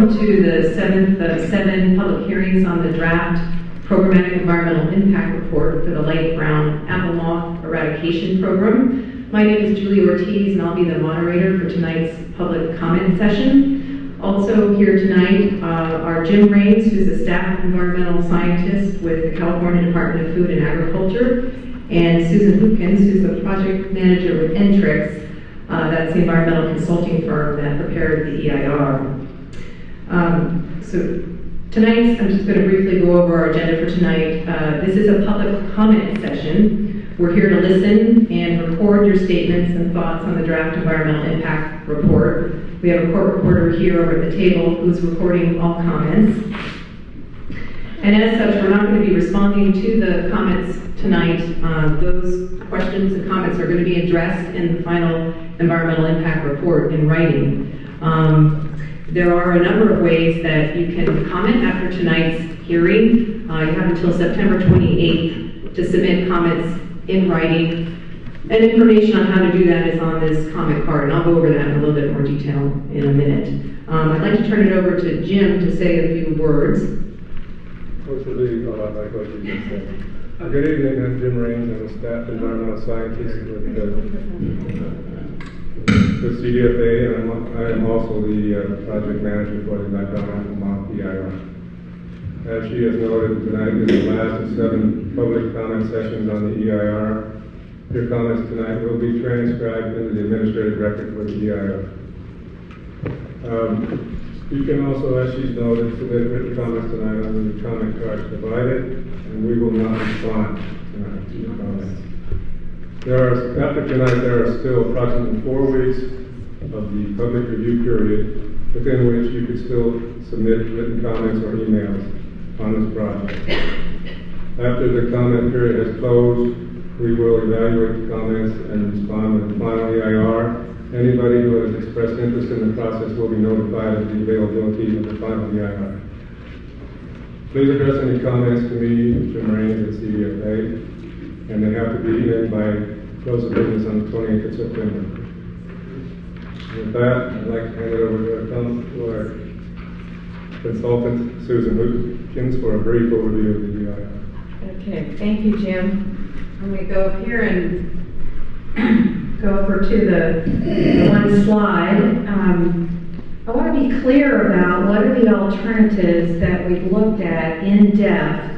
welcome to the seventh of 7 public hearings on the draft Programmatic Environmental Impact Report for the light brown apple moth eradication program. My name is Julie Ortiz, and I'll be the moderator for tonight's public comment session. Also here tonight are Jim Raines, who's a staff environmental scientist with the California Department of Food and Agriculture, and Susan Hupkins, who's the project manager with Entrix. That's the environmental consulting firm that prepared the EIR. So tonight, I'm just going to briefly go over our agenda for tonight. This is a public comment session. We're here to listen and record your statements and thoughts on the draft environmental impact report. We have a court reporter here over at the table who's recording all comments. And as such, we're not going to be responding to the comments tonight. Those questions and comments are going to be addressed in the final environmental impact report in writing. There are a number of ways that you can comment after tonight's hearing. You have until September 28th to submit comments in writing. And information on how to do that is on this comment card, and I'll go over that in a little bit more detail in a minute. I'd like to turn it over to Jim to say a few words. Like what you just said. Good evening, I'm Jim Raines. I'm a staff environmental scientist with CDFA, and I am also the project manager for the light brown apple moth EIR. As she has noted, tonight is the last of 7 public comment sessions on the EIR. Your comments tonight will be transcribed into the administrative record for the EIR. You can also, as she's noted, submit written comments tonight on the comment cards provided, and we will not respond tonight to your comments. After tonight, there are still approximately 4 weeks of the public review period within which you could still submit written comments or emails on this project. After the comment period has closed, we will evaluate the comments and respond with the final EIR. Anybody who has expressed interest in the process will be notified of the availability of the final EIR. Please address any comments to me, Jim Raines at CDFA, and they have to be in by close of business on the 28th of September. With that, I'd like to hand it over to our consultant, Susan Hupkins, for a brief overview of the EIR. Okay, thank you, Jim. I'm going to go up here and go over to the one slide. I want to be clear about what are the alternatives that we've looked at in depth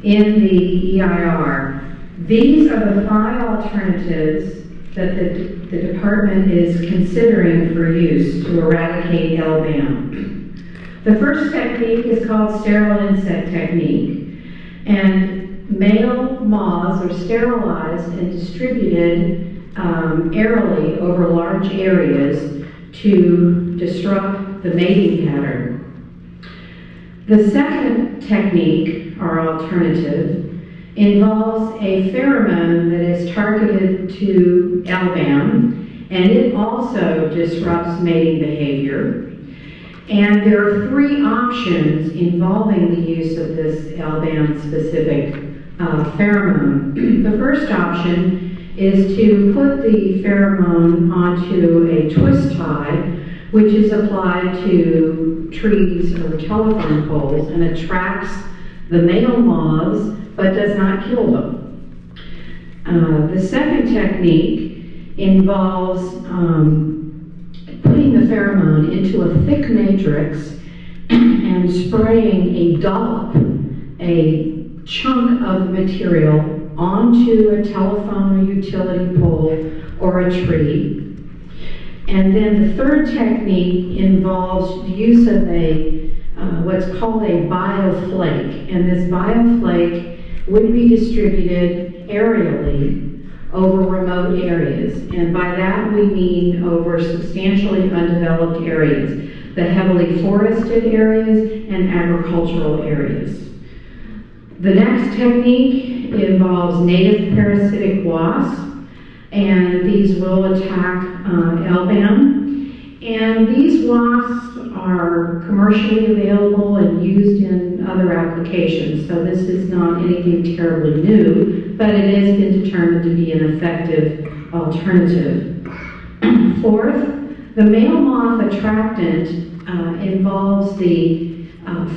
in the EIR. These are the 5 alternatives that the department is considering for use to eradicate LBAM. The first technique is called sterile insect technique, and male moths are sterilized and distributed airily over large areas to disrupt the mating pattern. The second technique, or alternative, involves a pheromone that is targeted to LBAM, and it also disrupts mating behavior. And there are 3 options involving the use of this LBAM-specific pheromone. The first option is to put the pheromone onto a twist tie, which is applied to trees or telephone poles and attracts the male moths but does not kill them. The second technique involves putting the pheromone into a thick matrix and spraying a dollop, a chunk of material, onto a telephone or utility pole or a tree. And then the third technique involves the use of what's called a bioflake, and this bioflake would be distributed aerially over remote areas, and by that we mean over substantially undeveloped areas, the heavily forested areas and agricultural areas. The next technique involves native parasitic wasps, and these will attack LBAM. And these wasps are commercially available and used in other applications, so this is not anything terribly new, but it has been determined to be an effective alternative. Fourth, the male moth attractant involves the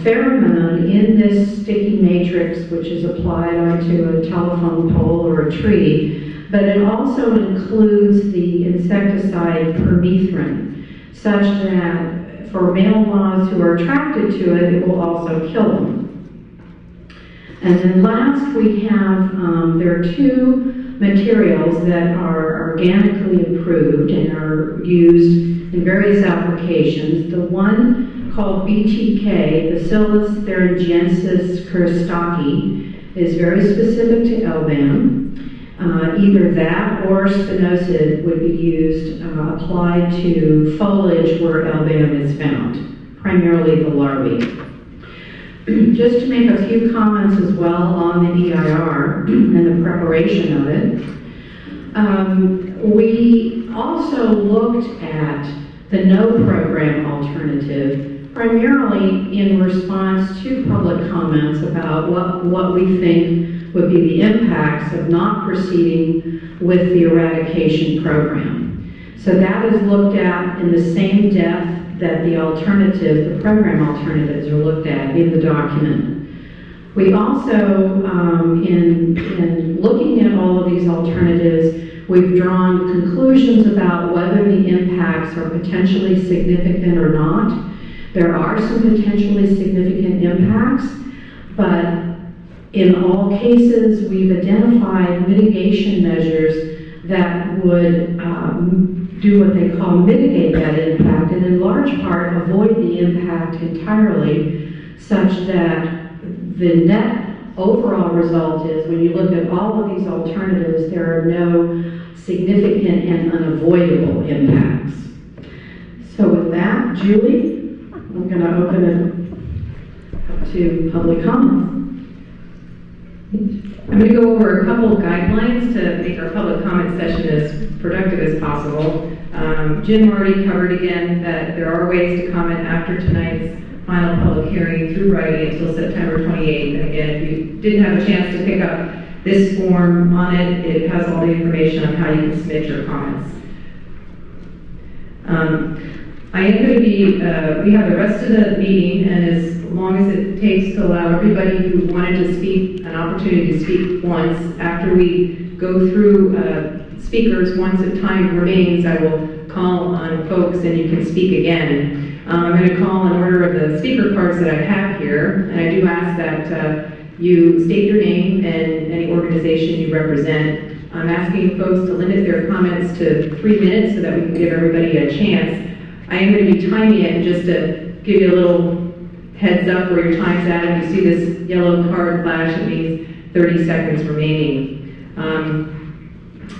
pheromone in this sticky matrix, which is applied onto a telephone pole or a tree, but it also includes the insecticide permethrin, such that for male moths who are attracted to it, it will also kill them. And then last we have, there are two materials that are organically improved and are used in various applications. The one called BTK, Bacillus thuringiensis kurostaki, is very specific to LBAM. Either that or spinosad would be used, applied to foliage where LBAM is found, primarily the larvae. Just to make a few comments as well on the EIR and the preparation of it. We also looked at the no program alternative, primarily in response to public comments about what we think would be the impacts of not proceeding with the eradication program. So that is looked at in the same depth that the alternative, the program alternatives are looked at in the document. We also, in looking at all of these alternatives, we've drawn conclusions about whether the impacts are potentially significant or not. There are some potentially significant impacts, but in all cases, we've identified mitigation measures that would do what they call mitigate that impact, and in large part avoid the impact entirely, such that the net overall result is, when you look at all of these alternatives, there are no significant and unavoidable impacts. So with that, Julie, I'm going to open it up to public comments. I'm going to go over a couple of guidelines to make our public comment session as productive as possible. Jim already covered again that there are ways to comment after tonight's final public hearing through writing until September 28th. And again, if you didn't have a chance to pick up this form on it, it has all the information on how you can submit your comments. I am going to be, we have the rest of the meeting, and as long as it takes to allow everybody who wanted to speak an opportunity to speak once, after we go through speakers, once if time remains, I will call on folks and you can speak again. I'm going to call in order of the speaker cards that I have here, and I do ask that you state your name and any organization you represent. I'm asking folks to limit their comments to 3 minutes so that we can give everybody a chance. I am going to be timing it, and just to give you a little heads up where your time's at. If you see this yellow card flash, it means 30 seconds remaining.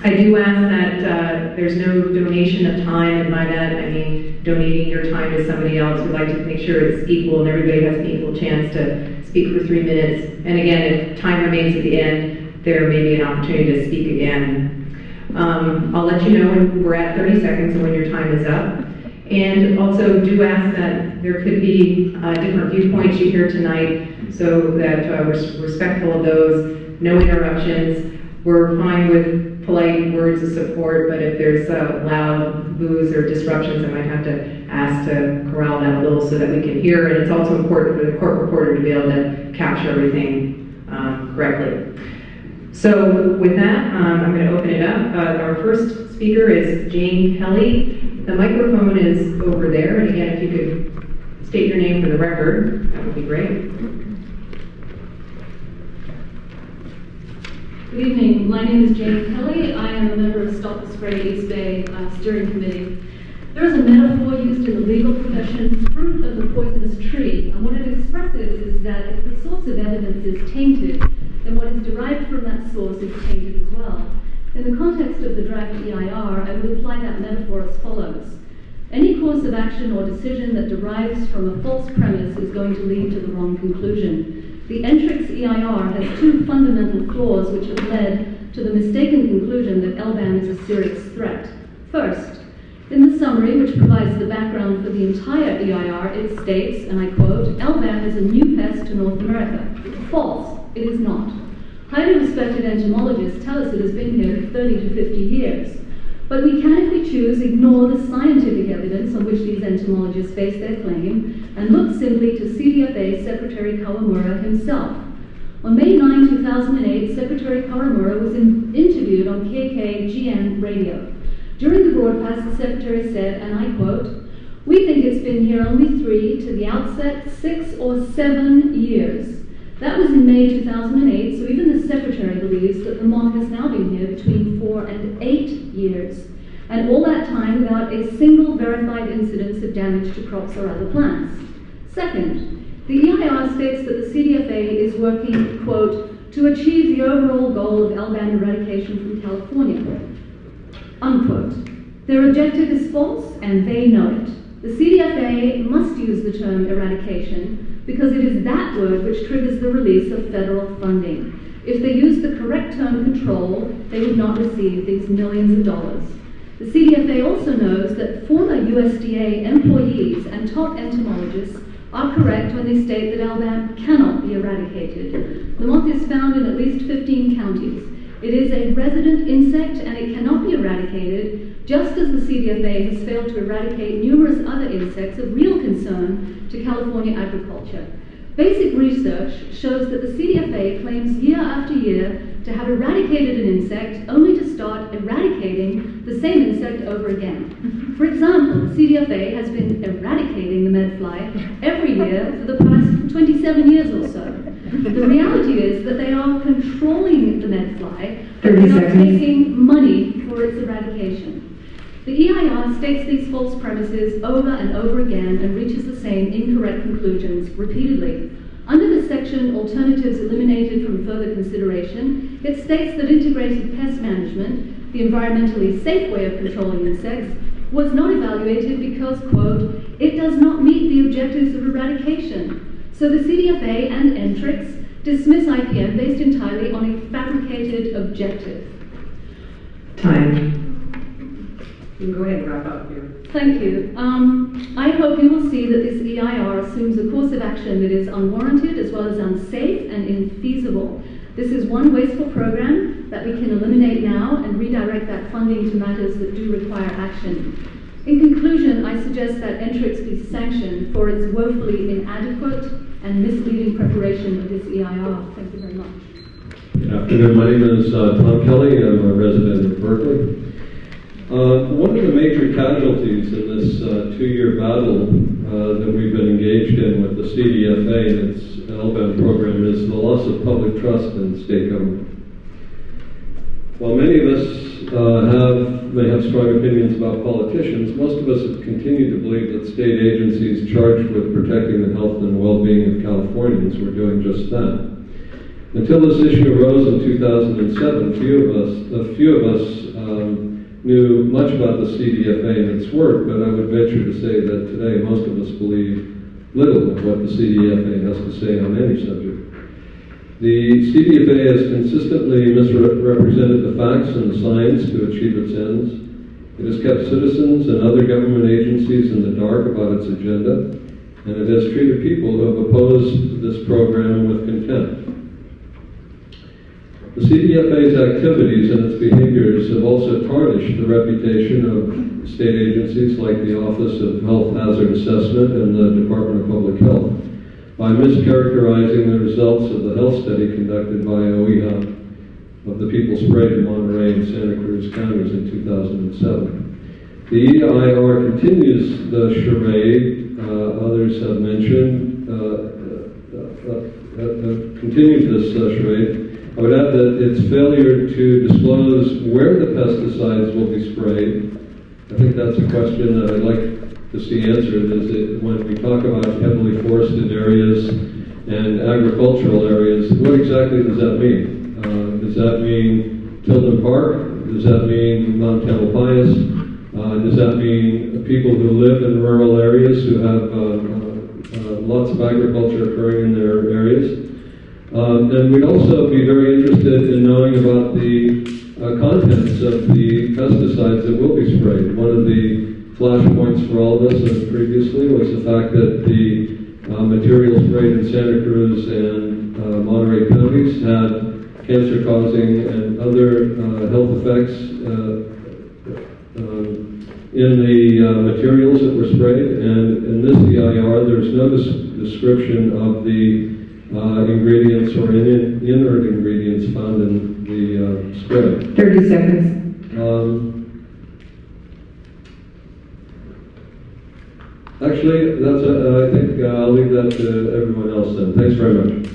I do ask that there's no donation of time, and by that I mean donating your time to somebody else. We'd like to make sure it's equal and everybody has an equal chance to speak for 3 minutes. And again, if time remains at the end, there may be an opportunity to speak again. I'll let you know when we're at 30 seconds and when your time is up. And also do ask that there could be different viewpoints you hear tonight, so that we're respectful of those, no interruptions. We're fine with polite words of support, but if there's loud boos or disruptions, I might have to ask to corral that a little so that we can hear. And it's also important for the court reporter to be able to capture everything correctly. So with that, I'm going to open it up. Our first speaker is Jane Kelly. The microphone is over there, and again, if you could state your name for the record, that would be great. Good evening. My name is Jane Kelly. I am a member of Stop the Spray East Bay Steering Committee. There is a metaphor used in the legal profession, fruit of the poisonous tree, and what it expresses is that if the source of evidence is tainted, then what is derived from that source is tainted as well. In the context of the draft EIR, I would apply that metaphor as follows. Any course of action or decision that derives from a false premise is going to lead to the wrong conclusion. The Entrix EIR has two fundamental flaws which have led to the mistaken conclusion that LBAM is a serious threat. First, in the summary, which provides the background for the entire EIR, it states, and I quote, LBAM is a new pest to North America. False. It is not. Highly respected entomologists tell us it has been here for 30 to 50 years. But we can, if we choose, ignore the scientific evidence on which these entomologists base their claim and look simply to CDFA Secretary Kawamura himself. On May 9, 2008, Secretary Kawamura was interviewed on KKGN radio. During the broadcast, the Secretary said, and I quote, "We think it's been here only 3, to the outset 6 or 7 years. That was in May 2008, so even the Secretary believes that the moth has now been here between 4 and 8 years, and all that time without a single verified incidence of damage to crops or other plants." Second, the EIR states that the CDFA is working, quote, "to achieve the overall goal of LBAM eradication from California," unquote. Their objective is false, and they know it. The CDFA must use the term eradication because it is that word which triggers the release of federal funding. If they used the correct term control, they would not receive these millions of dollars. The CDFA also knows that former USDA employees and top entomologists are correct when they state that LBAM cannot be eradicated. The moth is found in at least 15 counties. It is a resident insect and it cannot be eradicated, just as the CDFA has failed to eradicate numerous other insects of real concern to California agriculture. Basic research shows that the CDFA claims year after year to have eradicated an insect only to start eradicating the same insect over again. For example, the CDFA has been eradicating the medfly every year for the past 27 years or so. The reality is that they are controlling the medfly, but they are taking money for its eradication. The EIR states these false premises over and over again and reaches the same incorrect conclusions repeatedly. Under the section Alternatives Eliminated from Further Consideration, it states that integrated pest management, the environmentally safe way of controlling insects, was not evaluated because, quote, "it does not meet the objectives of eradication." So the CDFA and Entrix dismiss IPM based entirely on a fabricated objective. Time. You can go ahead and wrap up here. Thank you. I hope you will see that this EIR assumes a course of action that is unwarranted as well as unsafe and infeasible. This is one wasteful program that we can eliminate now and redirect that funding to matters that do require action. In conclusion, I suggest that Entrix be sanctioned for its woefully inadequate and misleading preparation of this EIR. Thank you very much. Good afternoon. My name is Tom Kelly. I'm a resident of Berkeley. One of the major casualties in this 2-year battle that we've been engaged in with the CDFA and its LBAM program is the loss of public trust in state government. While many of us may have strong opinions about politicians, most of us have continued to believe that state agencies charged with protecting the health and well-being of Californians were doing just that. Until this issue arose in 2007, a few of us knew much about the CDFA and its work, but I would venture to say that today most of us believe little of what the CDFA has to say on any subject. The CDFA has consistently misrepresented the facts and the science to achieve its ends. It has kept citizens and other government agencies in the dark about its agenda, and it has treated people who have opposed this program with contempt. The CDFA's activities and its behaviors have also tarnished the reputation of state agencies like the Office of Health Hazard Assessment and the Department of Public Health by mischaracterizing the results of the health study conducted by OEHA of the people sprayed in Monterey and Santa Cruz counties in 2007. The EIR continues the charade others have mentioned, continued this charade. I would add that its failure to disclose where the pesticides will be sprayed, I think that's a question that I'd like to see answered, is that when we talk about heavily forested areas and agricultural areas, what exactly does that mean? Does that mean Tilden Park? Does that mean Mount Tamalpais? Does that mean people who live in rural areas who have lots of agriculture occurring in their areas? And we'd also be very interested in knowing about the contents of the pesticides that will be sprayed. One of the flashpoints for all of us previously was the fact that the material sprayed in Santa Cruz and Monterey counties had cancer-causing and other health effects in the materials that were sprayed, and in this EIR, there's no description of the ingredients or inert ingredients found in the spray. 30 seconds. Actually, I think I'll leave that to everyone else then. Thanks very much.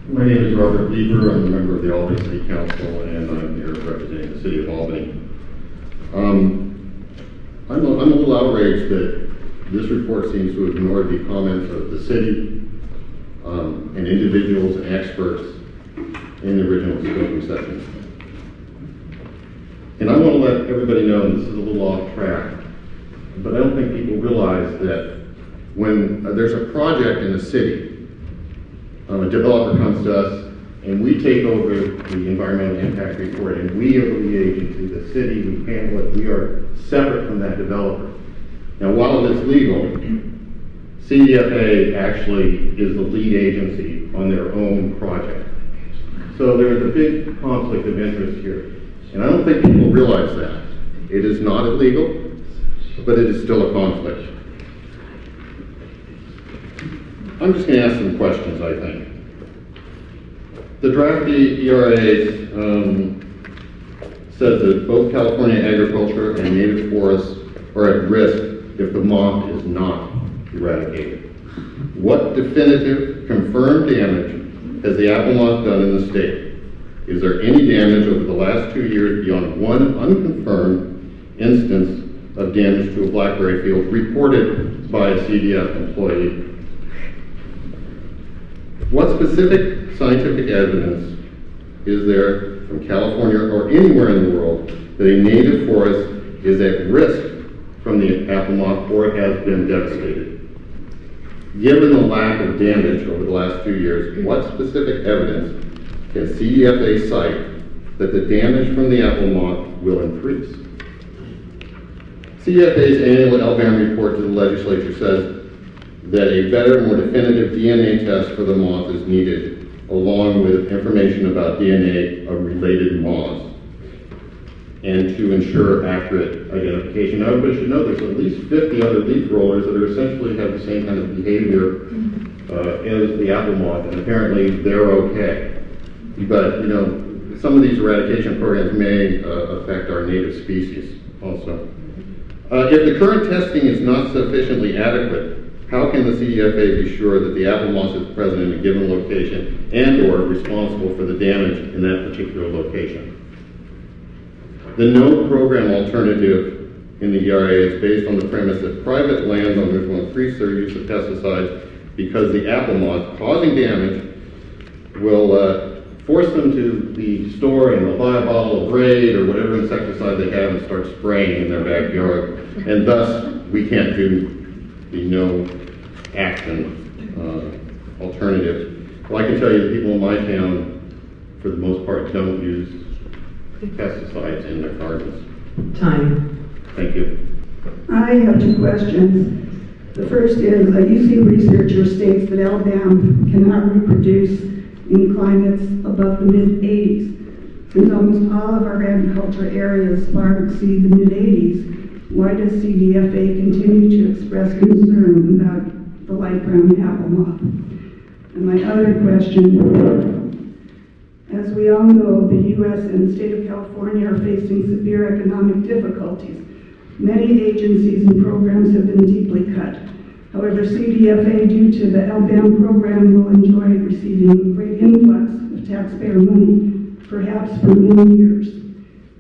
My name is Robert Lieber. I'm a member of the Albany City Council, and I'm here representing the City of Albany. I'm a little outraged that this report seems to ignore the comments of the city and individuals and experts in the original scoping session. And I want to let everybody know, and this is a little off track, but I don't think people realize that when there's a project in the city, a developer comes to us and we take over the environmental impact report, and we are the lead agency, the city, we handle it, we are separate from that developer. Now, while it's legal, CDFA actually is the lead agency on their own project. So there's a big conflict of interest here. And I don't think people realize that. It is not illegal, but it is still a conflict. I'm just going to ask some questions, I think. The draft ERAs says that both California agriculture and native forests are at risk if the moth is not eradicated. What definitive, confirmed damage has the apple moth done in the state? Is there any damage over the last 2 years beyond one unconfirmed instance of damage to a blackberry field reported by a CDF employee? What specific scientific evidence is there from California or anywhere in the world that a native forest is at risk from the apple moth or has been devastated? Given the lack of damage over the last 2 years, what specific evidence can CDFA cite that the damage from the apple moth will increase? CDFA's annual LBAM report to the legislature says that a better, more definitive DNA test for the moth is needed, along with information about DNA of related moths, and to ensure accurate identification. Now, everybody should know there's at least 50 other leaf rollers that are essentially have the same kind of behavior as the apple moth, and apparently they're okay. But, you know, some of these eradication programs may affect our native species also. If the current testing is not sufficiently adequate, how can the CDFA be sure that the apple moth is present in a given location and or responsible for the damage in that particular location? The no program alternative in the ERA is based on the premise that private landowners will increase their use of pesticides because the apple moth causing damage will force them to the store and they'll buy a bottle of Raid or whatever insecticide they have and start spraying in their backyard. And thus, we can't do the no action alternative. Well, I can tell you that people in my town, for the most part, don't use pesticides in their gardens. Time. Thank you. I have two questions. The first is, a UC researcher states that LBAM cannot reproduce in climates above the mid-80s. Since almost all of our agriculture areas far exceed the mid-80s, why does CDFA continue to express concern about the light brown apple moth? And my other question, as we all know, the U.S. and the state of California are facing severe economic difficulties. Many agencies and programs have been deeply cut. However, CDFA, due to the LBAM program, will enjoy receiving a great influx of taxpayer money, perhaps for many years.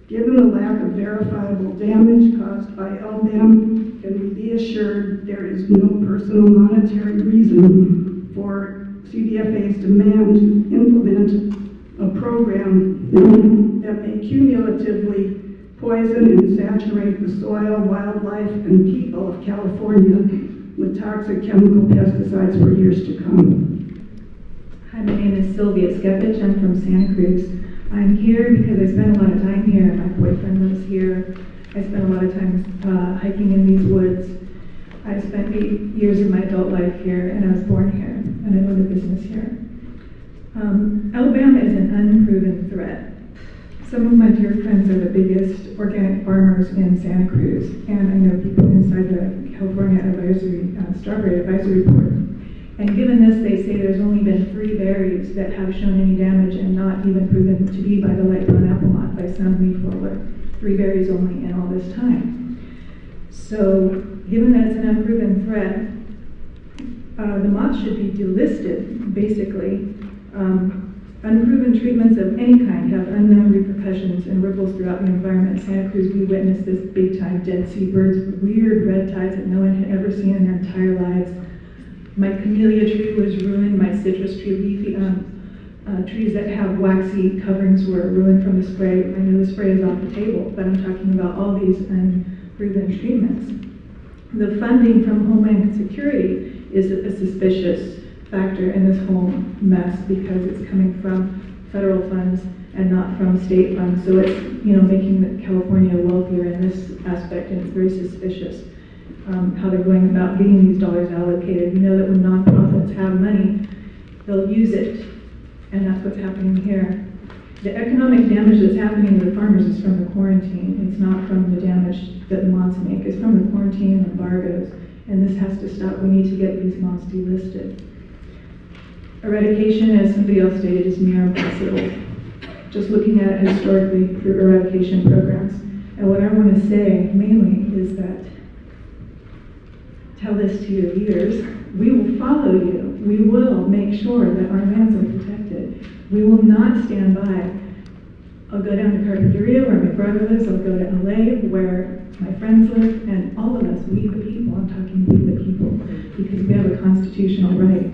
Given the lack of verifiable damage caused by LBAM, can we be assured there is no personal monetary reason for CDFA's demand to implement a program that may cumulatively poison and saturate the soil, wildlife, and people of California with toxic chemical pesticides for years to come? Hi, my name is Sylvia Skepich. I'm from Santa Cruz. I'm here because I spent a lot of time here. My boyfriend lives here. I spent a lot of time hiking in these woods. I spent 8 years of my adult life here, and I was born here, and I own a business here. LBAM is an unproven threat. Some of my dear friends are the biggest organic farmers in Santa Cruz, and I know people inside the California Strawberry Advisory Board. And given this, they say there's only been 3 berries that have shown any damage and not even proven to be by the light brown apple moth by some leaf roller. 3 berries only in all this time. So, given that it's an unproven threat, the moth should be delisted, basically. Unproven treatments of any kind have unknown repercussions and ripples throughout the environment. In Santa Cruz, we witnessed this big time. Dead sea birds, weird red tides that no one had ever seen in their entire lives. My camellia tree was ruined. My citrus tree, leafy trees that have waxy coverings were ruined from the spray. I know the spray is off the table, but I'm talking about all these unproven treatments. The funding from Homeland Security is a suspicious factor in this whole mess because it's coming from federal funds and not from state funds. So it's, making California wealthier in this aspect, and it's very suspicious how they're going about getting these dollars allocated. We know that when nonprofits have money, they'll use it, and that's what's happening here. The economic damage that's happening to the farmers is from the quarantine. It's not from the damage that the moths make. It's from the quarantine and embargoes, and this has to stop. We need to get these moths delisted. Eradication, as somebody else stated, is near impossible. Just looking at it historically through eradication programs. And what I want to say mainly is that, tell this to your leaders, we will follow you. We will make sure that our lands are protected. We will not stand by. I'll go down to Carpinteria where my brother lives. I'll go to LA where my friends live, and all of us, we the people, I'm talking we the people, because we have a constitutional right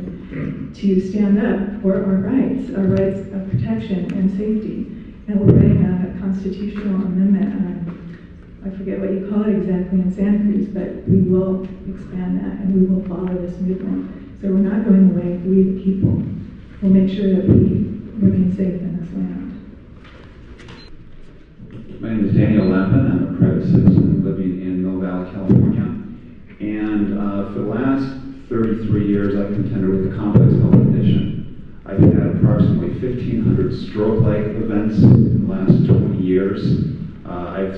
to stand up for our rights of protection and safety. And we're writing a constitutional amendment. I forget what you call it exactly in Santa Cruz, but we will expand that and we will follow this movement. So we're not going away, we the people will make sure that we remain safe in this land. My name is Daniel Lappin. I'm a private citizen living in Mill Valley, California. And for the last 33 years, I've contended with a complex health condition. I've had approximately 1,500 stroke-like events in the last 20 years. I've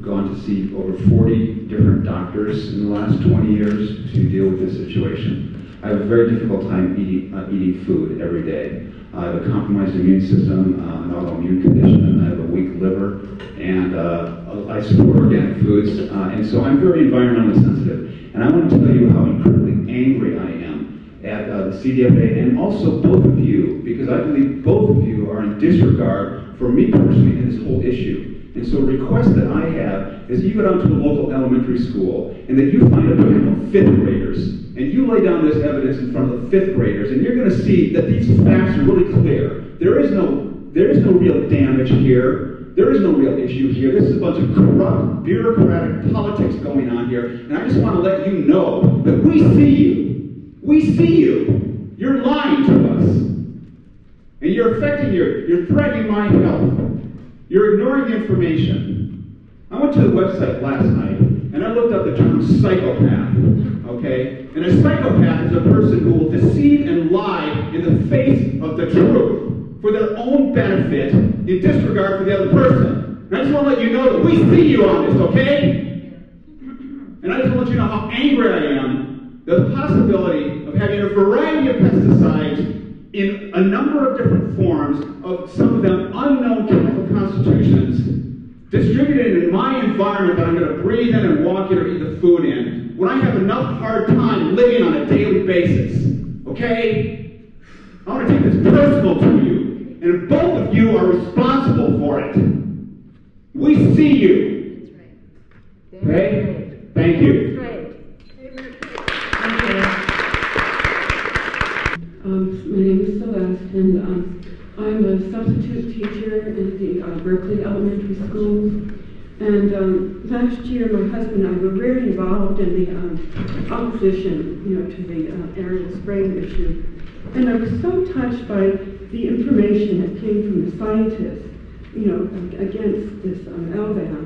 gone to see over 40 different doctors in the last 20 years to deal with this situation. I have a very difficult time eating food every day. I have a compromised immune system, an autoimmune condition, I have a weak liver, and I support organic foods, and so I'm very environmentally sensitive. And I want to tell you how incredibly angry I am at the CDFA and also both of you, because I believe both of you are in disregard for me personally in this whole issue. And so a request that I have is you go down to a local elementary school and that you find a panel of 5th graders and you lay down this evidence in front of the 5th graders, and you're going to see that these facts are really clear. There is no real damage here. There is no real issue here. This is a bunch of corrupt, bureaucratic politics going on here, and I just want to let you know that we see you. We see you. You're lying to us. And you're threatening my health. You're ignoring the information. I went to the website last night, and I looked up the term psychopath, okay? And a psychopath is a person who will deceive and lie in the face of the truth for their own benefit in disregard for the other person. And I just want to let you know that we see you on this, okay? And I just want to let you know how angry I am that the possibility of having a variety of pesticides in a number of different forms, of some of them unknown chemical constitutions, distributed in my environment that I'm going to breathe in and walk in or eat the food in, when I have enough hard time living on a daily basis, okay? I want to take this personal to you, and both of you are responsible for it. We see you. Okay? Thank you. My name is Celeste, and I'm a substitute teacher in the Berkeley Elementary Schools. And last year, my husband and I were very involved in the opposition, to the aerial spraying issue. And I was so touched by the information that came from the scientists, against this LBAM.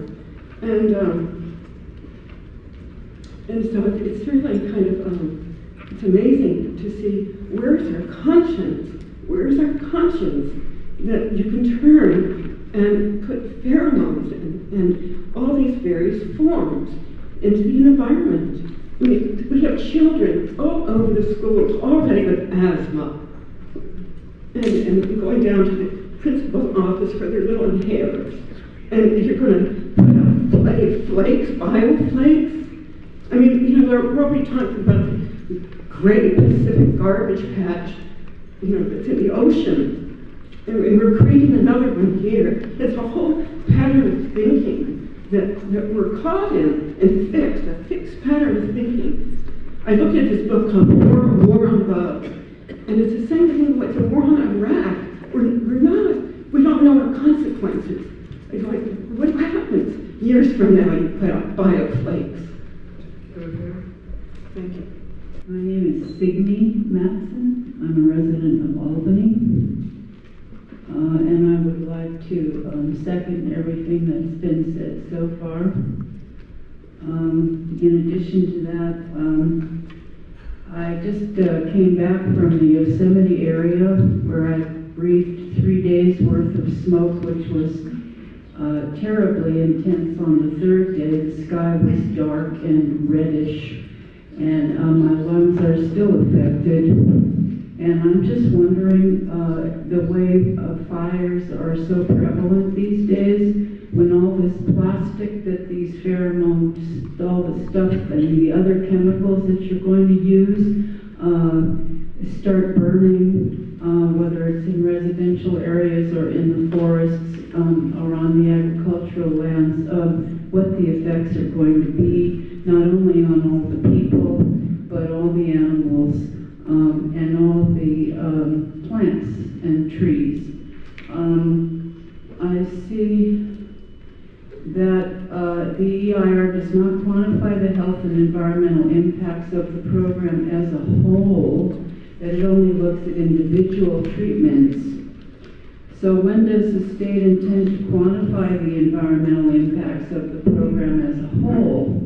And so it's really kind of it's amazing to see where's our conscience that you can turn and put pheromones and all these various forms into the environment. I mean, we have children all over the schools already with asthma. And going down to the principal's office for their little inhalers. And you're going to put out flakes, bioflakes. I mean, we're already talking about the great Pacific garbage patch, that's in the ocean. And we're creating another one here. It's a whole pattern of thinking that we're caught in and fixed, a fixed pattern of thinking. I looked at this book called War on Love, and it's the same thing like the war on Iraq. We don't know our consequences. It's like, what happens years from now you put out bioflakes? Thank you. My name is Signe Matson. I'm a resident of Albany. And I would like to second everything that's been said so far. In addition to that, I just came back from the Yosemite area where I breathed 3 days worth of smoke, which was terribly intense on the third day. The sky was dark and reddish, and my lungs are still affected. And I'm just wondering, the way fires are so prevalent these days, when all this plastic that these pheromones, all the stuff and the other chemicals that you're going to use start burning, whether it's in residential areas or in the forests or on the agricultural lands, what the effects are going to be, not only on all the people, but all the animals, and all the plants and trees. I see that the EIR does not quantify the health and environmental impacts of the program as a whole, that it only looks at individual treatments. So when does the state intend to quantify the environmental impacts of the program as a whole?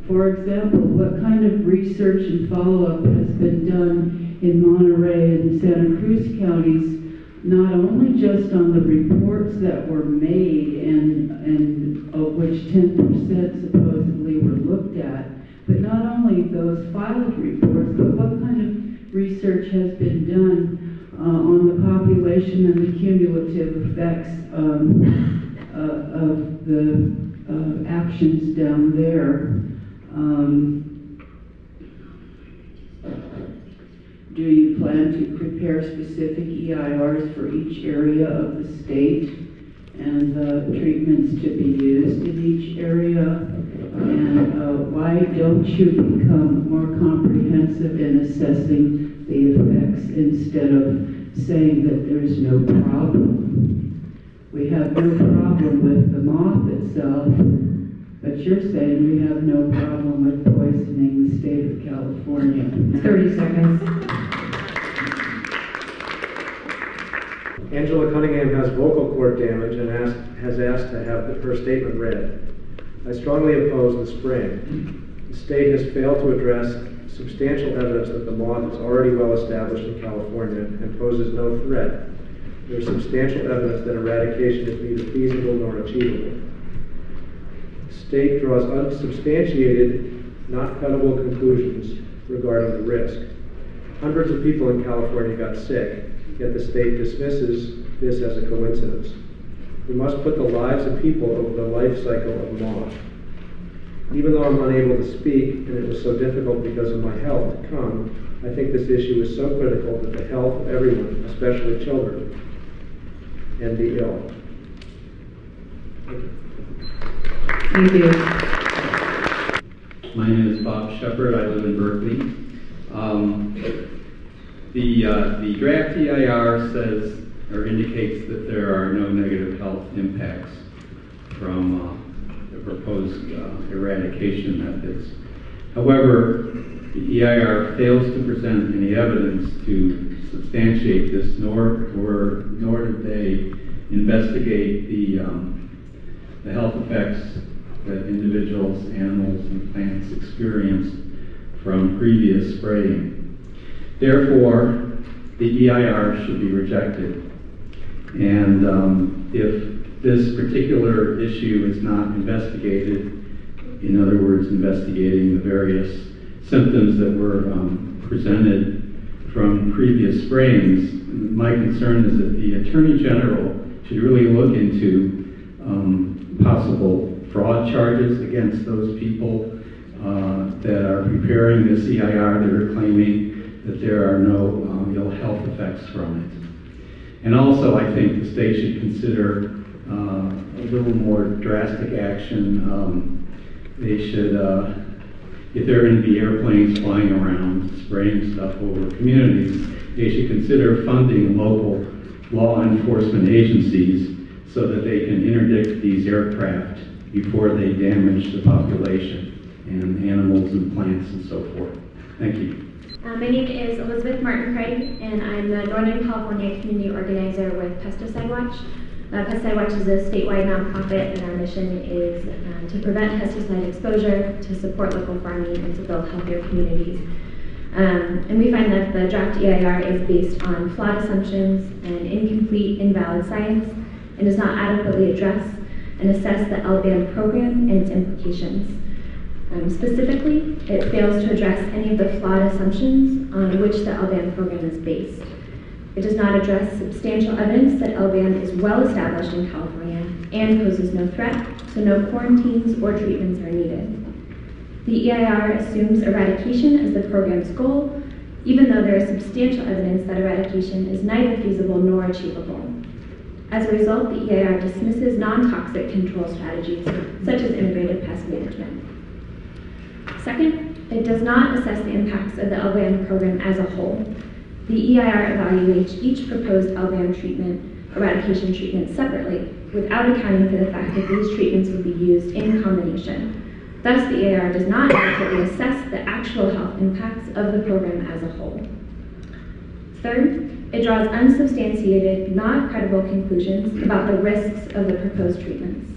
For example, what kind of research and follow-up has been done in Monterey and Santa Cruz counties, not only just on the reports that were made and of which 10% supposedly were looked at, but not only those filed reports, but what kind of research has been done on the population and the cumulative effects of the actions down there. Do you plan to prepare specific EIRs for each area of the state and the treatments to be used in each area? And why don't you become more comprehensive in assessing the effects instead of saying that there's no problem? We have no problem with the moth itself, but you're saying we have no problem with poisoning the state of California. 30 seconds. Angela Cunningham has vocal cord damage and has asked to have her statement read. I strongly oppose the spraying. The state has failed to address substantial evidence that the moth is already well established in California and poses no threat. There is substantial evidence that eradication is neither feasible nor achievable. The state draws unsubstantiated, not credible conclusions regarding the risk. Hundreds of people in California got sick, yet the state dismisses this as a coincidence. We must put the lives of people over the life cycle of moth. Even though I'm unable to speak, and it was so difficult because of my health to come, I think this issue is so critical that the health of everyone, especially children, and the ill. Thank you. My name is Bob Shepard. I live in Berkeley. The draft EIR says or indicates that there are no negative health impacts from the proposed eradication methods. However, the EIR fails to present any evidence to substantiate this, nor did they investigate the health effects that individuals, animals, and plants experienced from previous spraying. Therefore, the EIR should be rejected. And if this particular issue is not investigated, in other words, investigating the various symptoms that were presented from previous sprayings, my concern is that the Attorney General should really look into possible fraud charges against those people that are preparing this EIR that are claiming that there are no ill health effects from it. And also, I think the state should consider a little more drastic action. They should, if there are going to be airplanes flying around spraying stuff over communities, they should consider funding local law enforcement agencies so that they can interdict these aircraft before they damage the population and animals and plants and so forth. Thank you. My name is Elizabeth Martin Craig, and I'm the Northern California community organizer with Pesticide Watch. Pesticide Watch is a statewide nonprofit, and our mission is to prevent pesticide exposure, to support local farming, and to build healthier communities. And we find that the draft EIR is based on flawed assumptions and incomplete, invalid science, and does not adequately address and assess the LBAM program and its implications. Specifically, it fails to address any of the flawed assumptions on which the LBAM program is based. It does not address substantial evidence that LBAM is well established in California and poses no threat, so no quarantines or treatments are needed. The EIR assumes eradication as the program's goal, even though there is substantial evidence that eradication is neither feasible nor achievable. As a result, the EIR dismisses non-toxic control strategies, such as integrated pest management. Second, it does not assess the impacts of the LBAM program as a whole. The EIR evaluates each proposed LBAM eradication treatment separately, without accounting for the fact that these treatments would be used in combination. Thus, the EIR does not adequately assess the actual health impacts of the program as a whole. Third, it draws unsubstantiated, not credible conclusions about the risks of the proposed treatments.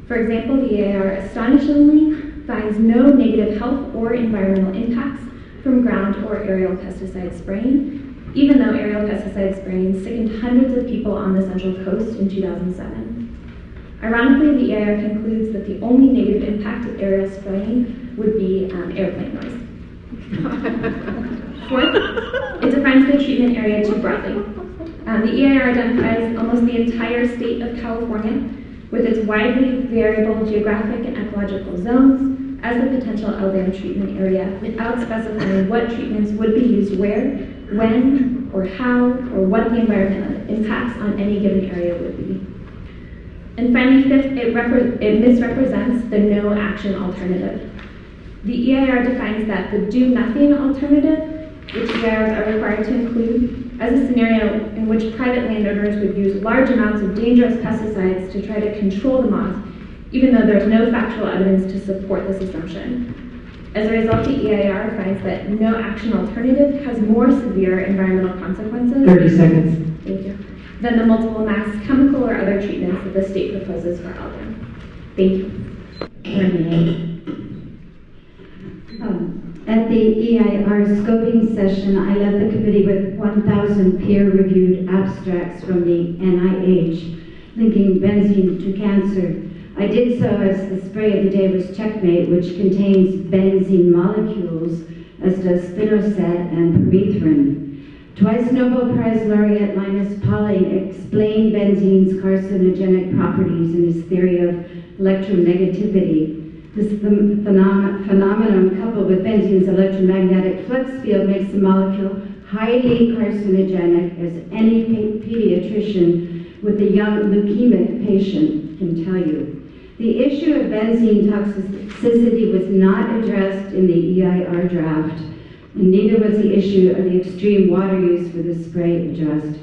For example, the EIR astonishingly finds no negative health or environmental impacts from ground or aerial pesticide spraying, even though aerial pesticide spraying sickened hundreds of people on the Central Coast in 2007. Ironically, the EIR concludes that the only negative impact of aerial spraying would be airplane noise. Fourth, it defines the treatment area too broadly. The EIR identifies almost the entire state of California with its widely variable geographic and ecological zones as the potential LBAM treatment area without specifying what treatments would be used where, when, or how, or what the environmental impacts on any given area would be. And finally, fifth, it misrepresents the no action alternative. The EIR defines that the do nothing alternative, which EIRs are required to include, as a scenario in which private landowners would use large amounts of dangerous pesticides to try to control the moth, even though there is no factual evidence to support this assumption. As a result, the EIR finds that no action alternative has more severe environmental consequences 30 seconds. Thank you, than the multiple mass chemical or other treatments that the state proposes for LBAM. Thank you. At the EIR scoping session, I led the committee with 1,000 peer-reviewed abstracts from the NIH linking benzene to cancer. I did so as the spray of the day was Checkmate, which contains benzene molecules, as does spinosad and permethrin. Twice Nobel Prize laureate Linus Pauling explained benzene's carcinogenic properties in his theory of electronegativity. This phenomenon, coupled with benzene's electromagnetic flux field, makes the molecule highly carcinogenic, as any pediatrician with a young leukemic patient can tell you. The issue of benzene toxicity was not addressed in the EIR draft, and neither was the issue of the extreme water use for the spray addressed.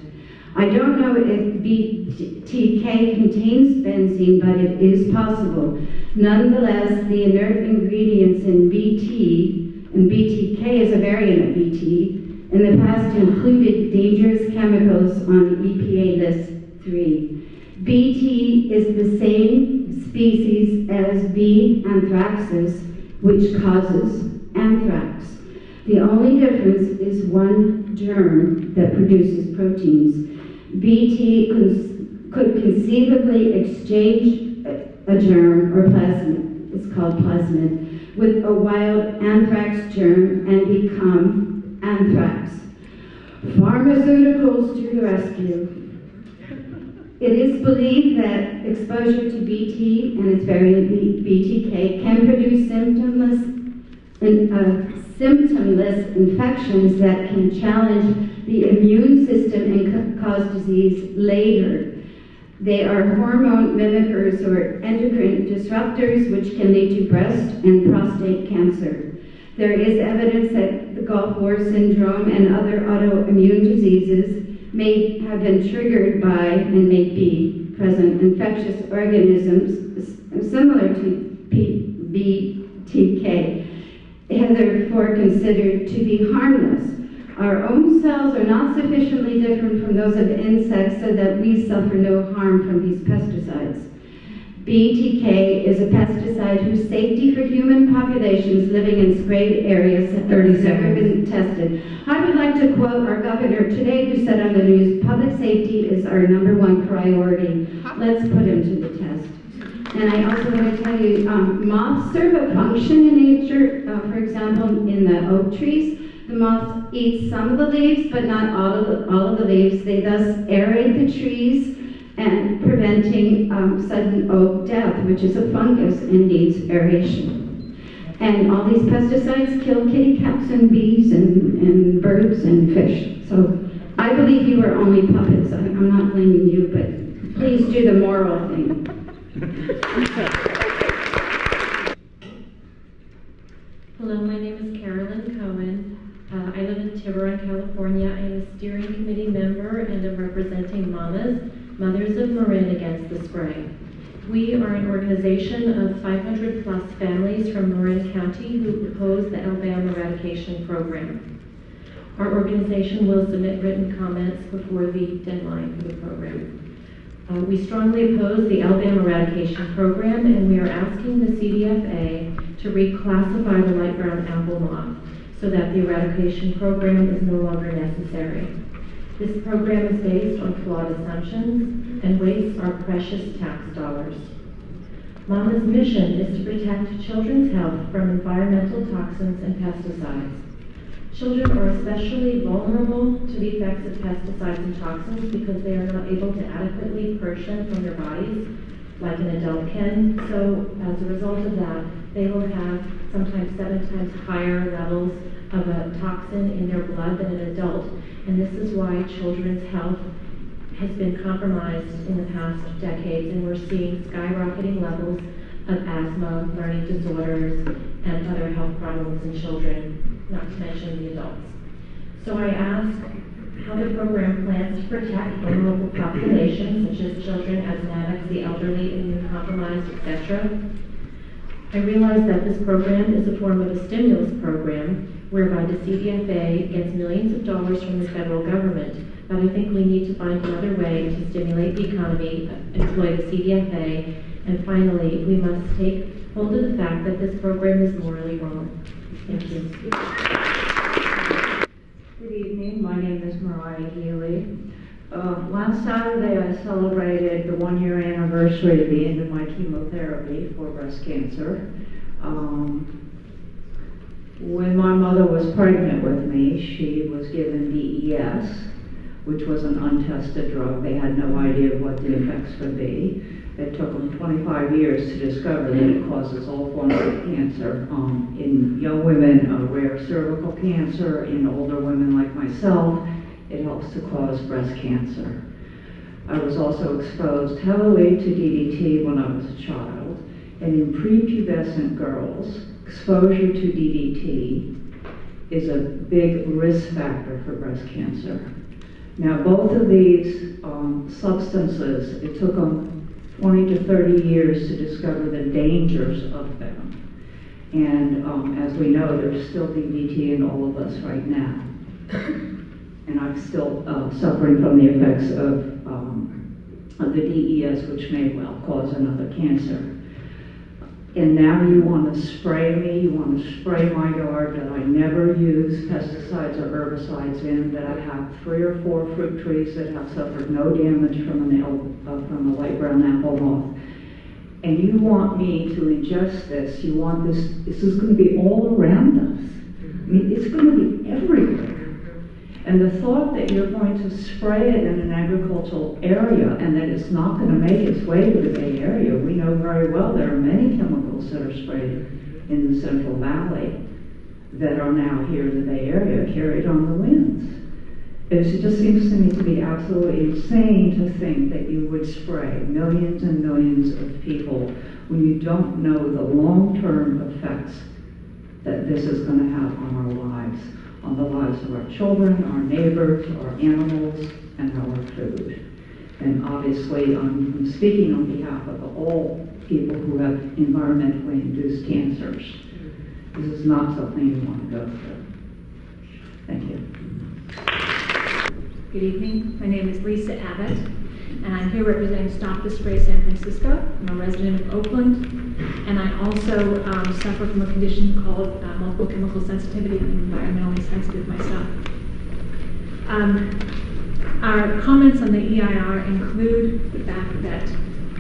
I don't know if BTK contains benzene, but it is possible. Nonetheless, the inert ingredients in BT, and BTK is a variant of BT, in the past included dangerous chemicals on EPA List 3. BT is the same species as B. anthracis, which causes anthrax. The only difference is one germ that produces proteins. BT could conceivably exchange a germ or plasmid, it's called plasmid, with a wild anthrax germ and become anthrax. Pharmaceuticals to the rescue. It is believed that exposure to Bt and its variant BTK can produce symptomless infections that can challenge the immune system and cause disease later. They are hormone mimickers or endocrine disruptors which can lead to breast and prostate cancer. There is evidence that the Gulf War syndrome and other autoimmune diseases may have been triggered by and may be present infectious organisms similar to BTK, and therefore considered to be harmless. Our own cells are not sufficiently different from those of insects so that we suffer no harm from these pesticides. BTK is a pesticide whose safety for human populations living in sprayed areas has never been tested. I would like to quote our governor today who said on the news, "Public safety is our #1 priority. Let's put him to the test." And I also want to tell you, moths serve a function in nature. For example, in the oak trees, the moths eat some of the leaves, but not all of the leaves. They thus aerate the trees and preventing sudden oak death, which is a fungus and needs aeration. And all these pesticides kill kitty cats and bees and birds and fish. So I believe you are only puppets. I'm not blaming you, but please do the moral thing. Hello, my name is Carolyn Cohen. I live in Tiburon, California. I am a steering committee member and am representing Mamas, Mothers of Marin Against the Spray. We are an organization of 500 plus families from Marin County who oppose the LBAM eradication program. Our organization will submit written comments before the deadline for the program. We strongly oppose the LBAM eradication program, and we are asking the CDFA to reclassify the light brown apple moth so that the eradication program is no longer necessary. This program is based on flawed assumptions and wastes our precious tax dollars. Mama's mission is to protect children's health from environmental toxins and pesticides. Children are especially vulnerable to the effects of pesticides and toxins because they are not able to adequately purge them from their bodies like an adult can. So as a result of that, they will have sometimes 7 times higher levels of a toxin in their blood than an adult. And this is why children's health has been compromised in the past decades, and we're seeing skyrocketing levels of asthma, learning disorders, and other health problems in children, not to mention the adults. So I ask how the program plans to protect vulnerable populations, such as children, asthmatics, the elderly, immune-compromised, etc. I realize that this program is a form of a stimulus program whereby the CDFA gets millions of dollars from the federal government, but I think we need to find another way to stimulate the economy, employ the CDFA, and finally, we must take hold of the fact that this program is morally wrong. Thank you. Good evening, my name is Mariah Healy. Last Saturday I celebrated the 1-year anniversary of the end of my chemotherapy for breast cancer. When my mother was pregnant with me, she was given DES, which was an untested drug. They had no idea what the effects would be. It took them 25 years to discover that it causes all forms of cancer. In young women, rare cervical cancer. In older women like myself, it helps to cause breast cancer. I was also exposed heavily to DDT when I was a child. And in prepubescent girls, exposure to DDT is a big risk factor for breast cancer. Now, both of these substances, it took them 20 to 30 years to discover the dangers of them. And as we know, there's still DDT in all of us right now. And I'm still suffering from the effects of the DES, which may well cause another cancer. and now you want to spray me, you want to spray my yard that I never use pesticides or herbicides in, that I have 3 or 4 fruit trees that have suffered no damage from a light brown apple moth. And you want me to ingest this, you want this is going to be all around us. I mean, it's going to be everywhere. And the thought that you're going to spray it in an agricultural area and that it's not going to make its way to the Bay Area, we know very well there are many chemicals that are sprayed in the Central Valley that are now here in the Bay Area, carried on the winds. It just seems to me to be absolutely insane to think that you would spray millions and millions of people when you don't know the long-term effects that this is going to have on our lives, on the lives of our children, our neighbors, our animals, and our food. And obviously, I'm speaking on behalf of all people who have environmentally induced cancers. This is not something you want to go through. Thank you. Good evening. My name is Lisa Abbott, and I'm here representing Stop the Spray San Francisco. I'm a resident of Oakland, and I also suffer from a condition called multiple chemical sensitivity. I'm environmentally sensitive myself. Our comments on the EIR include the fact that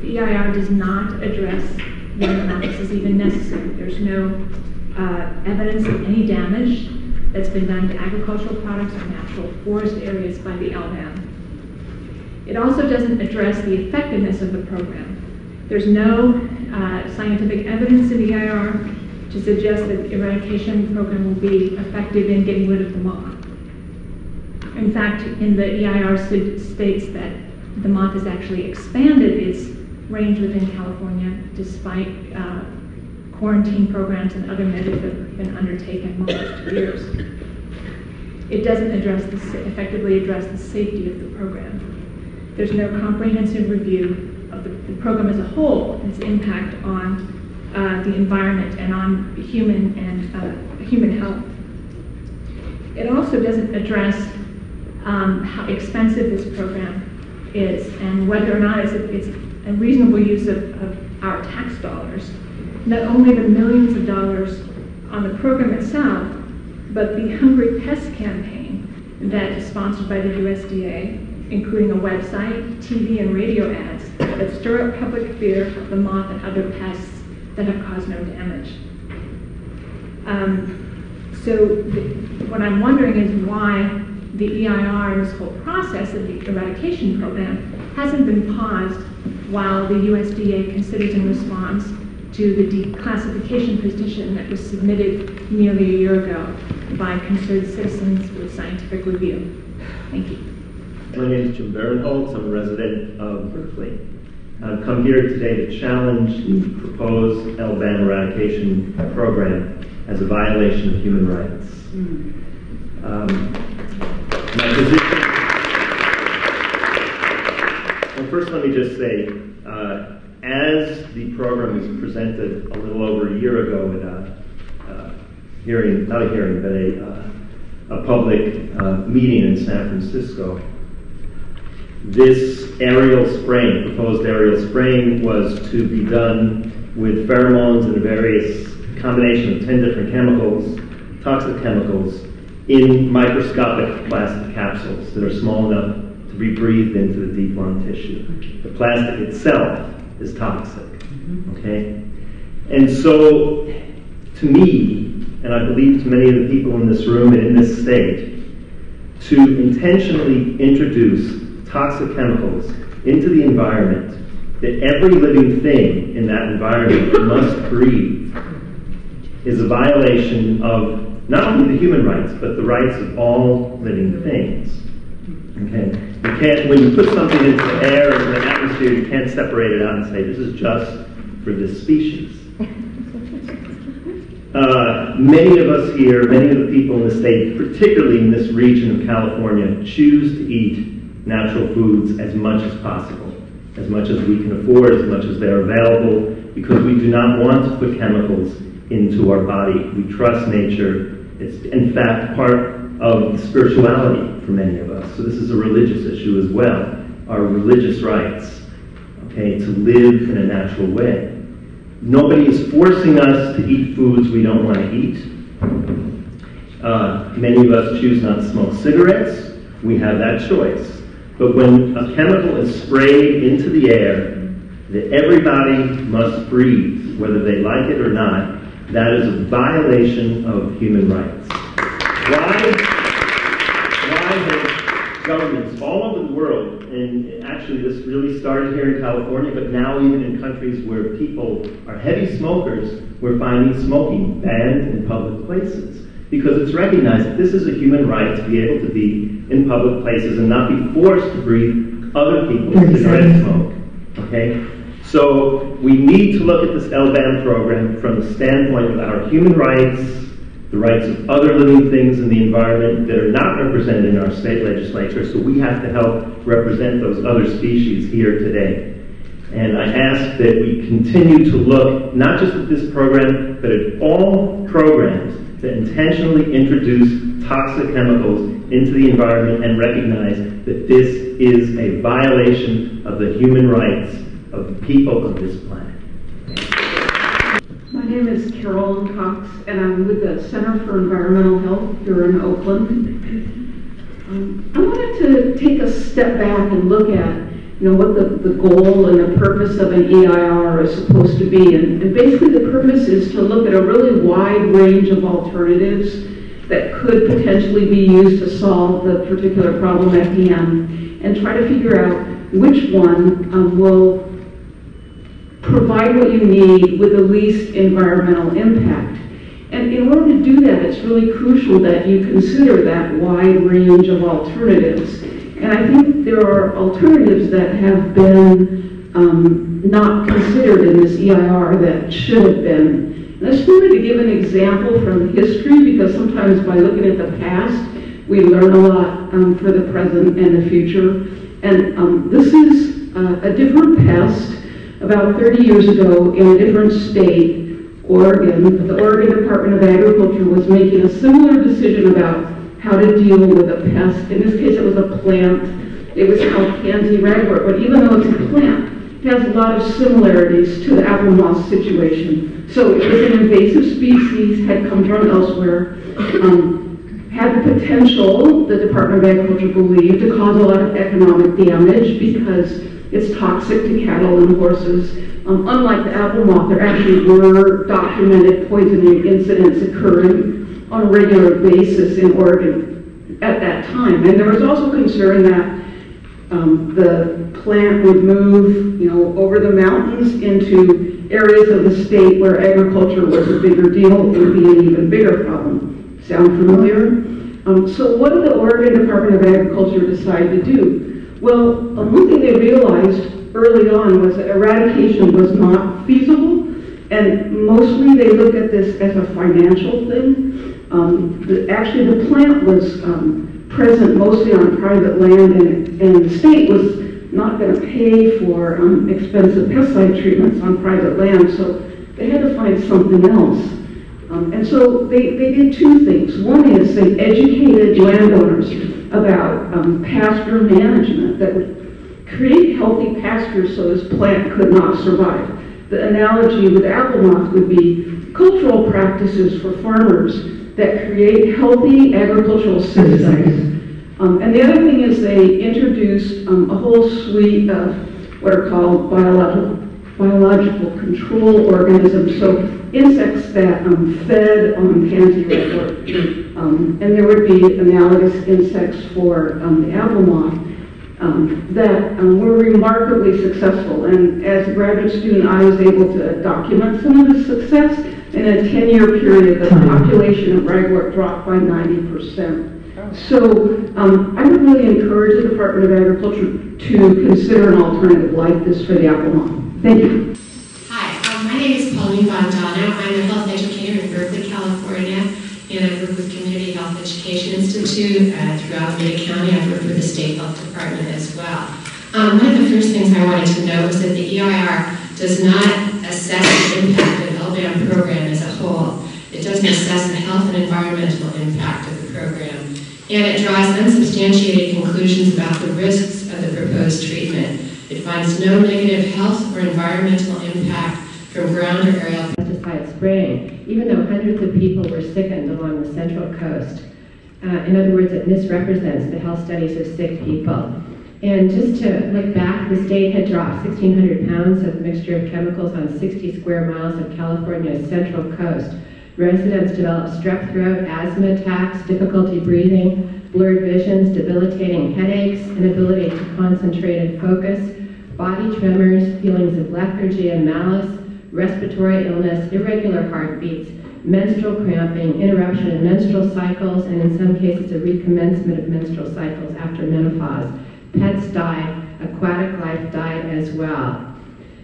the EIR does not address whether or not this is even necessary. There's no evidence of any damage that's been done to agricultural products or natural forest areas by the LBAM. It also doesn't address the effectiveness of the program. There's no scientific evidence in the EIR to suggest that the eradication program will be effective in getting rid of the moth. In fact, in the EIR states that the moth has actually expanded its range within California despite quarantine programs and other measures that have been undertaken for almost 2 years. It doesn't effectively address the safety of the program. There's no comprehensive review of the program as a whole and its impact on the environment and on human health. It also doesn't address how expensive this program is and whether or not it's a reasonable use of our tax dollars. Not only the millions of dollars on the program itself, but the Hungry Pest campaign that is sponsored by the USDA, including a website, TV, and radio ads that stir up public fear of the moth and other pests that have caused no damage. What I'm wondering is why the EIR and this whole process of the eradication program hasn't been paused while the USDA considers and responds to the declassification petition that was submitted nearly a year ago by concerned citizens with scientific review. Thank you. My name is Jim Barinholtz. I'm a resident of Berkeley. I've come here today to challenge the proposed LBAM eradication program as a violation of human rights. My position, well, first let me just say, as the program was presented a little over a year ago at a hearing, not a hearing, but a public meeting in San Francisco, this aerial spraying, proposed aerial spraying, was to be done with pheromones and a various combination of 10 different chemicals, toxic chemicals, in microscopic plastic capsules that are small enough to be breathed into the deep lung tissue. The plastic itself is toxic, okay? And so, to me, and I believe to many of the people in this room and in this state, to intentionally introduce toxic chemicals into the environment that every living thing in that environment must breathe is a violation of not only the human rights, but the rights of all living things. Okay? You can't, when you put something into the air or the atmosphere, you can't separate it out and say, this is just for this species. Many of us here, many of the people in the state, particularly in this region of California, choose to eat natural foods as much as possible, as much as we can afford, as much as they're available, because we do not want to put chemicals into our body. We trust nature. It's, in fact, part of spirituality for many of us. So this is a religious issue as well, our religious rights, okay, to live in a natural way. Nobody is forcing us to eat foods we don't want to eat. Many of us choose not to smoke cigarettes. We have that choice. But when a chemical is sprayed into the air that everybody must breathe, whether they like it or not, that is a violation of human rights. Why have governments all over the world, and actually this really started here in California, but now even in countries where people are heavy smokers, we're finding smoking banned in public places. Because it's recognized that this is a human right to be able to be in public places and not be forced to breathe other people's cigarette smoke. Okay? So we need to look at this LBAM program from the standpoint of our human rights, the rights of other living things in the environment that are not represented in our state legislature, so we have to help represent those other species here today. And I ask that we continue to look not just at this program, but at all programs that intentionally introduce toxic chemicals into the environment and recognize that this is a violation of the human rights of the people of this planet. My name is Carolyn Cox, and I'm with the Center for Environmental Health here in Oakland. I wanted to take a step back and look at what the goal and the purpose of an EIR is supposed to be. And basically the purpose is to look at a really wide range of alternatives that could potentially be used to solve the particular problem at hand and try to figure out which one will provide what you need with the least environmental impact. And in order to do that, it's really crucial that you consider that wide range of alternatives. And I think there are alternatives that have been not considered in this EIR that should have been. And I just wanted to give an example from history, because sometimes by looking at the past, we learn a lot for the present and the future. And this is a different pest. About 30 years ago, in a different state, Oregon, the Oregon Department of Agriculture was making a similar decision about how to deal with a pest. In this case, it was a plant. It was called pansy ragwort, but even though it's a plant, it has a lot of similarities to the apple moth situation. So it was an invasive species, had come from elsewhere, had the potential, the Department of Agriculture believed, to cause a lot of economic damage because it's toxic to cattle and horses. Unlike the apple moth, there actually were documented poisoning incidents occurring on a regular basis in Oregon at that time. And there was also concern that the plant would move, over the mountains into areas of the state where agriculture was a bigger deal. It would be an even bigger problem. Sound familiar? So what did the Oregon Department of Agriculture decide to do? Well, one thing they realized early on was that eradication was not feasible, and mostly they looked at this as a financial thing. Actually, the plant was present mostly on private land, and the state was not going to pay for expensive pesticide treatments on private land, so they had to find something else. And so they did two things. One is they educated landowners about pasture management that would create healthy pastures so this plant could not survive. The analogy with apple moth would be cultural practices for farmers that create healthy agricultural systems. And the other thing is they introduced a whole suite of what are called biological control organisms, so insects that fed on pansy ragwort. And there would be analogous insects for the apple moth that were remarkably successful. And as a graduate student, I was able to document some of the success. In a 10-year period, the population of ragwort dropped by 90%. So I would really encourage the Department of Agriculture to consider an alternative like this for the apple moth. Thank you. Hi, my name is Pauline Fontano. I'm a health educator in Berkeley, California, and I work with Community Health Education Institute throughout Mid-County. I work with the State Health Department as well. One of the first things I wanted to note was that the EIR does not assess the impact of the LBAM program as a whole. It doesn't assess the health and environmental impact of the program. And it draws unsubstantiated conclusions about the risks of the proposed treatment. It finds no negative health or environmental impact from ground or aerial pesticide spraying, even though hundreds of people were sickened along the Central Coast. In other words, it misrepresents the health studies of sick people. And just to look back, the state had dropped 1,600 pounds of mixture of chemicals on 60 square miles of California's Central Coast. Residents developed strep throat, asthma attacks, difficulty breathing, blurred visions, debilitating headaches, inability to concentrate and focus, body tremors, feelings of lethargy and malice, respiratory illness, irregular heartbeats, menstrual cramping, interruption in menstrual cycles, and in some cases a recommencement of menstrual cycles after menopause. Pets died, aquatic life died as well.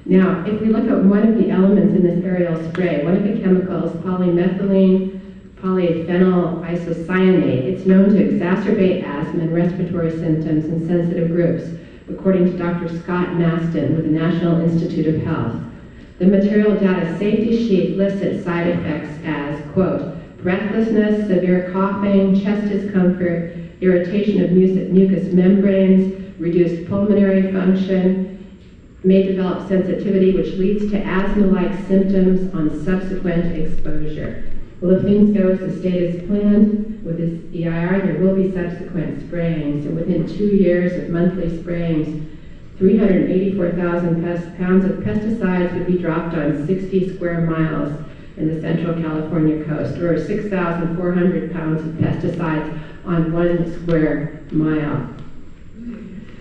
Now, if we look at one of the elements in this aerial spray, one of the chemicals, polymethylene polyphenol isocyanate, it's known to exacerbate asthma and respiratory symptoms in sensitive groups, according to Dr. Scott Maston with the National Institute of Health. The material data safety sheet lists its side effects as, quote, breathlessness, severe coughing, chest discomfort, irritation of mucous membranes, reduced pulmonary function, may develop sensitivity, which leads to asthma-like symptoms on subsequent exposure. Well, if things go as the state has planned with this EIR, there will be subsequent spraying. So within 2 years of monthly sprayings, 384,000 pounds of pesticides would be dropped on 60 square miles in the Central California coast, or 6,400 pounds of pesticides on 1 square mile.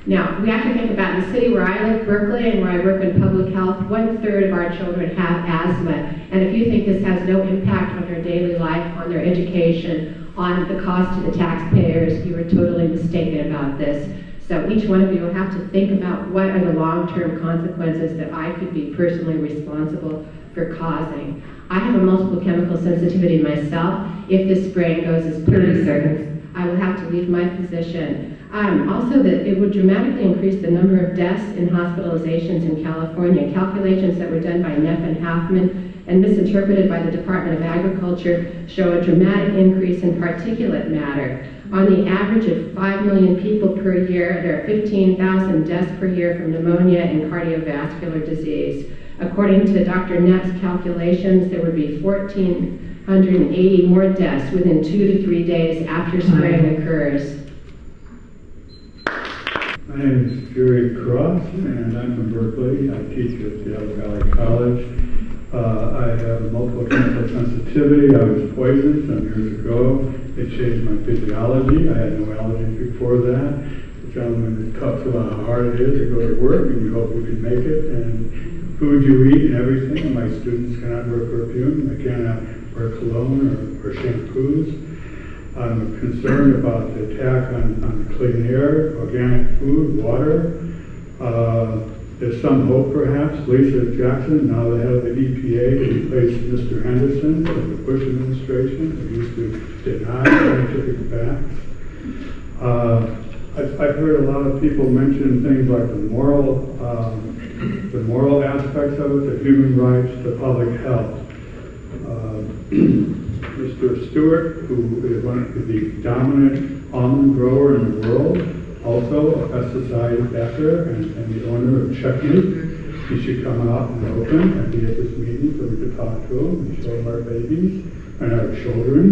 Now, we have to think about the city where I live, Berkeley, and where I work in public health, 1/3 of our children have asthma. And if you think this has no impact on their daily life, on their education, on the cost to the taxpayers, you are totally mistaken about this. So each one of you will have to think about what are the long-term consequences that I could be personally responsible for causing. I have a multiple chemical sensitivity myself. If this spraying goes as 30 seconds, I will have to leave my position. Also, that it would dramatically increase the number of deaths in hospitalizations in California. Calculations that were done by Neff and Halfman and misinterpreted by the Department of Agriculture show a dramatic increase in particulate matter. On the average of 5 million people per year, there are 15,000 deaths per year from pneumonia and cardiovascular disease. According to Dr. Nett's calculations, there would be 1,480 more deaths within 2 to 3 days after spraying occurs. My name is Jerry Cross, and I'm from Berkeley. I teach at the Elk Valley College. I have multiple chemical sensitivity. I was poisoned some years ago. It changed my physiology. I had no allergies before that. The gentleman talks about how hard it is to go to work, and you hope you can make it, and food you eat and everything. And my students cannot wear perfume. They cannot wear cologne or shampoos. I'm concerned about the attack on clean air, organic food, water. There's some hope, perhaps. Lisa Jackson, now the head of the EPA, replaced Mr. Henderson of the Bush administration, who used to deny scientific facts. I've heard a lot of people mention things like the moral aspects of it, the human rights, the public health. Mr. Stewart, who is the dominant almond grower in the world, also a pesticide backer and the owner of Checkmate. He should come out in the open and be at this meeting so we could talk to him and show him our babies and our children.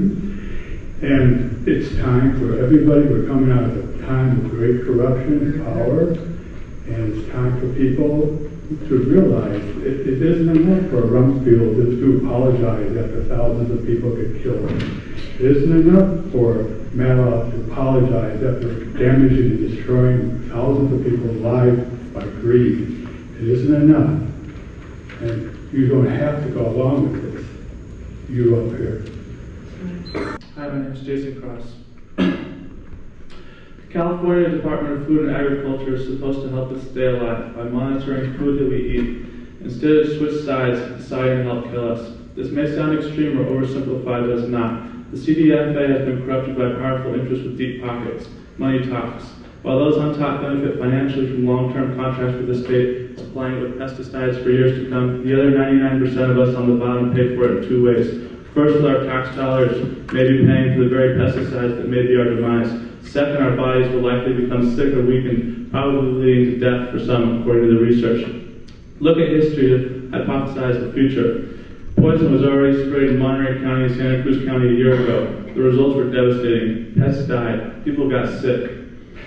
And it's time for everybody. We're coming out of a time of great corruption and power, and it's time for people to realize it isn't enough for Rumsfeld just to apologize after thousands of people get killed. It isn't enough for Madoff to apologize after damaging and destroying thousands of people's lives by greed. It isn't enough. And you don't have to go along with this. You up here. Hi, my name is Jason Cross. California Department of Food and Agriculture is supposed to help us stay alive by monitoring food that we eat, instead of switch sides, deciding to help kill us. This may sound extreme or oversimplified, but it's not. The CDFA has been corrupted by powerful interests with deep pockets. Money talks. While those on top benefit financially from long-term contracts with the state, supplying it with pesticides for years to come, the other 99% of us on the bottom pay for it in 2 ways. First, with our tax dollars, may be paying for the very pesticides that may be our demise. Second, our bodies will likely become sick or weakened, probably leading to death for some, according to the research. Look at history to hypothesize the future. Poison was already sprayed in Monterey County and Santa Cruz County a year ago. The results were devastating. Pests died. People got sick.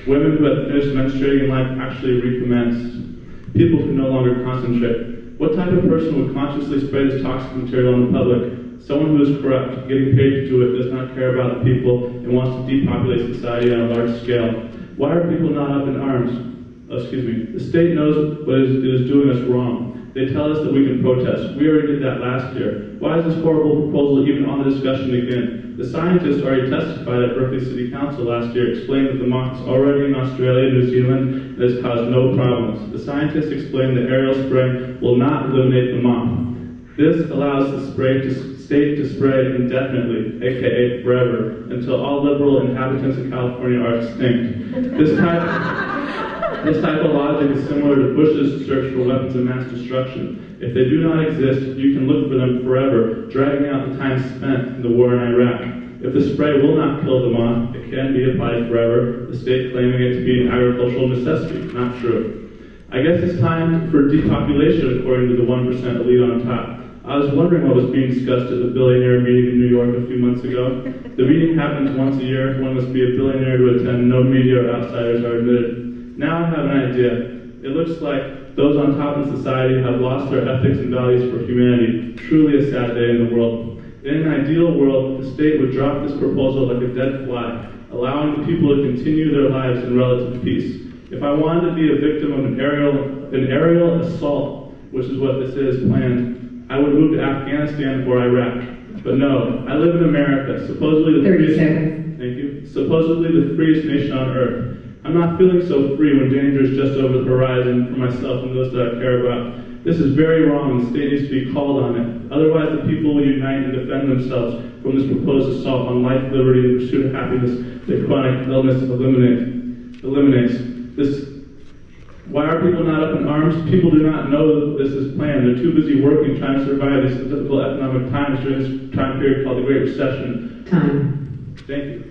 Women who had finished menstruating in life actually recommenced. People could no longer concentrate. What type of person would consciously spray this toxic material on the public? Someone who is corrupt, getting paid to do it, does not care about the people, and wants to depopulate society on a large scale. Why are people not up in arms? The state knows what it is doing us wrong. They tell us that we can protest. We already did that last year. Why is this horrible proposal even on the discussion again? The scientists already testified at Berkeley City Council last year, explained that the moth is already in Australia and New Zealand and has caused no problems. The scientists explained that aerial spraying will not eliminate the moth. This allows the state to spray indefinitely, aka forever, until all liberal inhabitants of California are extinct. This type of logic is similar to Bush's search for weapons of mass destruction. If they do not exist, you can look for them forever, dragging out the time spent in the war in Iraq. If the spray will not kill the moth, it can be applied forever, the state claiming it to be an agricultural necessity. Not true. I guess it's time for depopulation, according to the 1% elite on top. I was wondering what was being discussed at the billionaire meeting in New York a few months ago. The meeting happens once a year. One must be a billionaire to attend. No media or outsiders are admitted. Now I have an idea. It looks like those on top in society have lost their ethics and values for humanity. Truly a sad day in the world. In an ideal world, the state would drop this proposal like a dead fly, allowing the people to continue their lives in relative peace. If I wanted to be a victim of an aerial assault, which is what this is planned, I would move to Afghanistan or Iraq. But no, I live in America, supposedly the freest nation on earth. I'm not feeling so free when danger is just over the horizon for myself and those that I care about. This is very wrong, and the state needs to be called on it. Otherwise, the people will unite and defend themselves from this proposed assault on life, liberty, and pursuit of happiness that chronic illness eliminates. Why are people not up in arms? People do not know that this is planned. They're too busy working, trying to survive these difficult economic times during this time period called the Great Recession. Time. Thank you.